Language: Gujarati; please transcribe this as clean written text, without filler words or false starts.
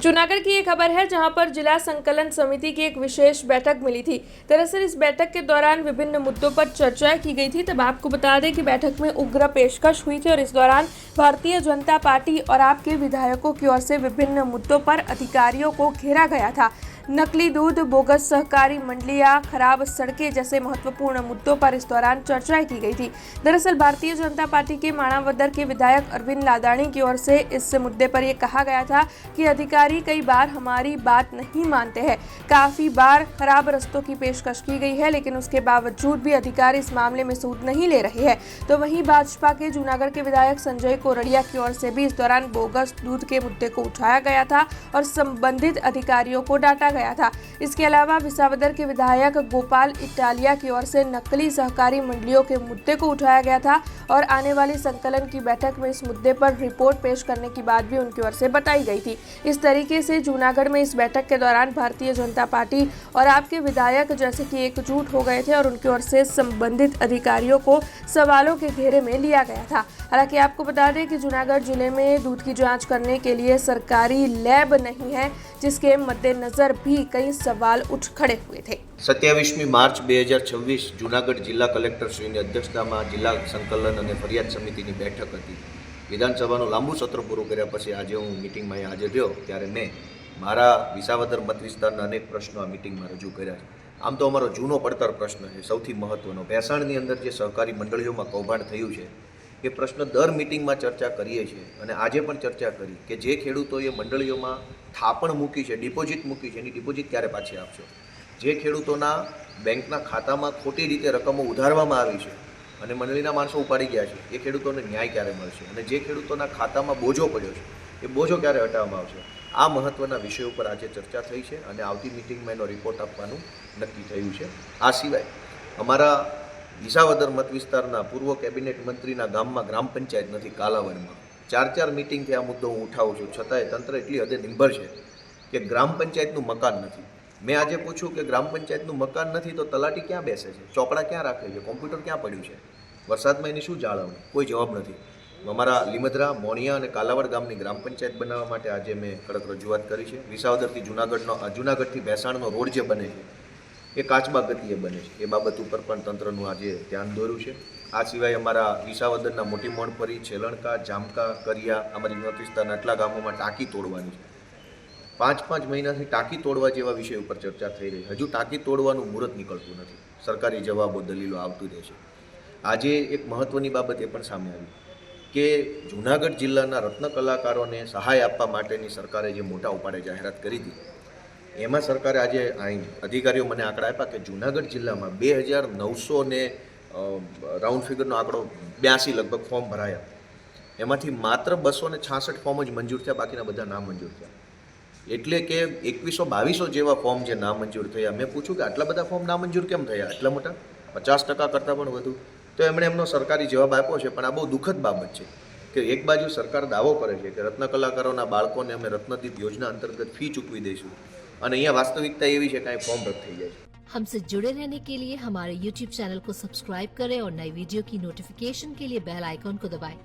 जूनागढ़ की ये खबर है जहां पर जिला संकलन समिति की एक विशेष बैठक मिली थी। दरअसल इस बैठक के दौरान विभिन्न मुद्दों पर चर्चा की गई थी। तब आपको बता दें कि बैठक में उग्र पेशकश हुई थी और इस दौरान भारतीय जनता पार्टी और आपके विधायकों की ओर से विभिन्न मुद्दों पर अधिकारियों को घेरा गया था। नकली दूध, बोगस सहकारी मंडलियां, खराब सड़कें जैसे महत्वपूर्ण मुद्दों पर इस दौरान चर्चा की गई थी। दरअसल भारतीय जनता पार्टी के माणावदर के विधायक अरविंद लादानी की ओर से इस मुद्दे पर यह कहा गया था कि अधिकारी कई बार हमारी बात नहीं मानते हैं। काफी बार खराब रस्तों की पेशकश की गई है, लेकिन उसके बावजूद भी अधिकारी इस मामले में सूद नहीं ले रहे हैं। तो वहीं भाजपा के जूनागढ़ के विधायक संजय कोरड़िया की ओर से भी इस दौरान बोगस दूध के मुद्दे को उठाया गया था और संबंधित अधिकारियों को डांटा गया था। इसके अलावा विसावदर के विधायक गोपाल इटालिया की ओर से नकली सहकारी मंडलियों के मुद्दे को उठाया गया था और आने वाली संकलन की बैठक में इस मुद्दे पर रिपोर्ट पेश करने की बात भी उनकी ओर से बताई गई थी। इस तरीके से जूनागढ़ में इस बैठक के दौरान भारतीय जनता पार्टी और आपके विधायक जैसे कि एकजुट हो गए थे और उनकी ओर से संबंधित अधिकारियों को सवालों के घेरे में लिया गया था। हालांकि आपको बता दें कि जूनागढ़ जिले में दूध की जांच करने के लिए सरकारी लैब नहीं है, जिसके मद्देनजर भी कई सवाल उठ खड़े हुए थे। 27 मार्च 2026 जूनागढ़ जिला कलेक्टरश्रीની અધ્યક્ષતામાં જિલ્લા સંકલન અને ફરિયાદ સમિતિની બેઠક હતી। વિધાનસભાનું લાંબુ સત્ર પૂરું કર્યા પછી આજે હું મીટિંગમાં હાજર થયો ત્યારે મેં મારા વિસાવદર મત વિસ્તારના અનેક પ્રશ્નો આ મીટિંગમાં રજૂ કર્યા છે। આમ તો અમારો જૂનો પડતર પ્રશ્ન છે, સૌથી મહત્વનો ભેસાણની અંદર જે સહકારી મંડળીઓમાં કૌભાંડ થયું છે એ પ્રશ્ન દર મીટિંગમાં ચર્ચા કરીએ છીએ અને આજે પણ ચર્ચા કરી કે જે ખેડૂતોએ મંડળીઓમાં થાપણ મૂકી છે, ડિપોઝિટ મૂકી છે, એની ડિપોઝિટ ક્યારે પાછી આપશો? જે ખેડૂતોના બેંકના ખાતામાં ખોટી રીતે રકમો ઉધારવામાં આવી છે અને મંડળીના માણસો ઉપાડી ગયા છે એ ખેડૂતોને ન્યાય ક્યારે મળશે? અને જે ખેડૂતોના ખાતામાં બોજો પડ્યો છે એ બોજો ક્યારે હટાવવામાં આવશે? આ મહત્ત્વના વિષય ઉપર આજે ચર્ચા થઈ છે અને આવતી મિટિંગમાં એનો રિપોર્ટ આપવાનું નક્કી થયું છે। આ સિવાય અમારા વિસાવદર મત વિસ્તારના પૂર્વ કેબિનેટ મંત્રીના ગામમાં ગ્રામ પંચાયત નથી, કાલાવડમાં 4 મિટિંગથી આ મુદ્દો હું ઉઠાવું છું, છતાંય તંત્ર એટલી હદે નિર્ભર છે કે ગ્રામ પંચાયતનું મકાન નથી। મેં આજે પૂછ્યું કે ગ્રામ પંચાયતનું મકાન નથી તો તલાટી ક્યાં બેસે છે, ચોપડા ક્યાં રાખે છે, કોમ્પ્યુટર ક્યાં પડ્યું છે, વરસાદમાં એની શું જાળવણી? કોઈ જવાબ નથી। અમારા લીમદરા, મોણિયા અને કાલાવડ ગામની ગ્રામ પંચાયત બનાવવા માટે આજે મેં કડક રજૂઆત કરી છે। વિસાવદરથી જૂનાગઢથી ભેસાણનો રોડ જે બને છે એ કાચબા ગતિએ બને છે, એ બાબત ઉપર પણ તંત્રનું આજે ધ્યાન દોર્યું છે। આ સિવાય અમારા વિસાવદરના મોટી મોણપરી, છેલણકા, જામકા, કરિયા, અમારી મત વિસ્તારના આટલા ગામોમાં ટાંકી તોડવાની છે। 5 મહિનાથી ટાંકી તોડવા જેવા વિષય ઉપર ચર્ચા થઈ રહી, હજુ ટાંકી તોડવાનું મુહૂર્ત નીકળતું નથી, સરકારી જવાબો, દલીલો આવતું રહે છે। આજે એક મહત્ત્વની બાબત એ પણ સામે આવી કે જૂનાગઢ જિલ્લાના રત્ન કલાકારોને સહાય આપવા માટેની સરકારે જે મોટા ઉપાડે જાહેરાત કરી હતી એમાં સરકારે આજે અધિકારીઓ મને આંકડા આપ્યા કે જૂનાગઢ જિલ્લામાં 2900 ને રાઉન્ડ ફિગરનો આંકડો 82 લગભગ ફોર્મ ભરાયા, એમાંથી માત્ર 266 ફોર્મ જ મંજૂર થયા, બાકીના બધા નામંજૂર થયા। એટલે કે 2100-2200 જેવા ફોર્મ જે નામંજૂર થયા। મેં પૂછ્યું કે આટલા બધા ફોર્મ નામંજૂર કેમ થયા, આટલા મોટા 50% કરતાં પણ વધુ? તો એમણે એમનો સરકારી જવાબ આપ્યો છે, પણ આ બહુ દુઃખદ બાબત છે કે એક બાજુ સરકાર દાવો કરે છે કે રત્ન કલાકારોના બાળકોને અમે રત્નદીપ યોजना અંતર્ગત ફી ચૂકવી દઈશું અને અહીંયા वास्तविकता એવી છે કે આ ફોર્મ રદ થઈ જાય છે। हमसे जुड़े रहने के लिए हमारे YouTube चैनल को सब्सक्राइब करें और नई वीडियो की नोटिफिकेशन के लिए बेल आइकॉन को दबाएं।